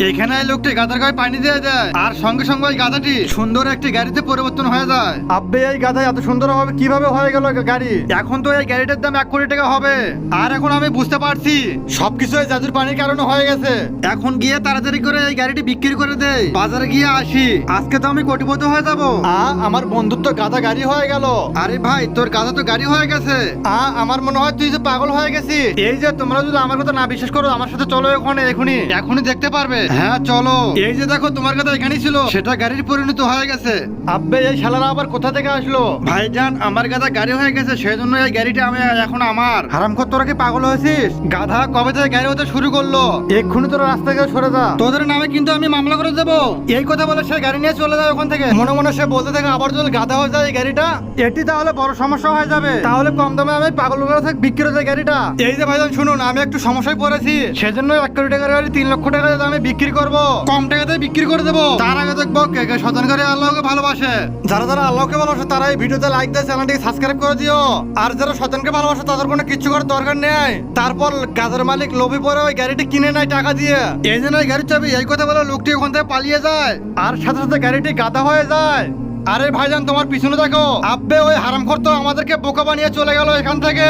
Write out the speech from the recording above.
এখানে এই লোকটি গাধার গায়ে পানি দিয়ে দেয় আর সঙ্গে সঙ্গে ওই গাধাটি সুন্দর একটি গাড়িতে পরিবর্তন হয়ে যায়। আব্বে এই গাধা এত সুন্দর ভাবে কিভাবে হয়ে গেল গাড়ি? এখন তো এই গাড়িটার দাম 1 কোটি টাকা হবে। আর এখন আমি বুঝতে পারছি সবকিছু এই জাদুর পানির কারণে হয়ে গেছে। এখন গিয়ে তাড়াতাড়ি করে এই গাড়িটি বিক্রি করে দেই, বাজারে গিয়ে আসি। আজকে তো আমি কোটিপতি হয়ে যাবো। আমার বন্ধুত্ব গাধা গাড়ি হয়ে গেল। আরে ভাই তোর গাধা তো গাড়ি হয়ে গেছে। আমার মনে হয় তুই যে পাগল হয়ে গেছিস। এই যে তোমরা যদি আমার কথা না বিশ্বাস করো আমার সাথে চলো ওখানে, এখনই দেখতে পারবে। হ্যাঁ চলো। এই যে দেখো তোমার কথা এখানেই ছিল, সেটা গাড়ির পরিণত হয়ে গেছে। আব্বে এই শালারা আবার কোথা থেকে আসলো? ভাইজান আমার গাধা গাড়ি হয়ে গেছে, সেই জন্য এই গাড়িটা আমি এখন আমার। হারামখোর তোরা কি পাগল হয়েছিস? গাধা কবে থেকে গাড়ি হতে শুরু করলো? এক্ষুনি তোরা রাস্তা থেকে সরে যা, তোদের নামে কিন্তু আমি মামলা করে দেবো। এই কথা বলে সে গাড়ি নিয়ে চলে যায় ওখান থেকে। মনে মনে সে বলতে থাকে আবার যদি গাধা হয়ে যায় এই গাড়িটা, এটি তাহলে বড় সমস্যা হয়ে যাবে। তাহলে কম দামে আমি পাগল থেকে বিক্রি করে দেয় গাড়িটা। এই যে ভাইজান শুনুন, আমি একটু সমস্যায় পড়েছি, সেজন্য 1 কোটি টাকার গাড়ি 3 লক্ষ টাকা আমি বিক্রি করবো, কম টাকাতে বিক্রি করে দেবো। তার আগে দেখবো কে কে শতান করে আল্লাহকে ভালোবাসে। যারা যারা আল্লাহকে ভালোবাসে তারা এই ভিডিওতে লাইক দিয়ে চ্যানেলটিকে সাবস্ক্রাইব করে দিও। আর যারা শতানকে ভালোবাসে তাদের কোনো কিচ্ছু করার দরকার নেই। তারপর গাছের মালিক লোভে পরে ওই গাড়িটি কিনে নেয় টাকা দিয়ে। এই জন্য গাড়ির চাবি এই কথা বলে লোকটি ওখান থেকে পালিয়ে যায় আর সাথে সাথে গাড়িটি গাধা হয়ে যায়। আরে ভাইজান তোমার পিছনে দেখো, আব্বে ওই হারামখোর তো আমাদেরকে বোকা বানিয়ে চলে গেল এখান থেকে।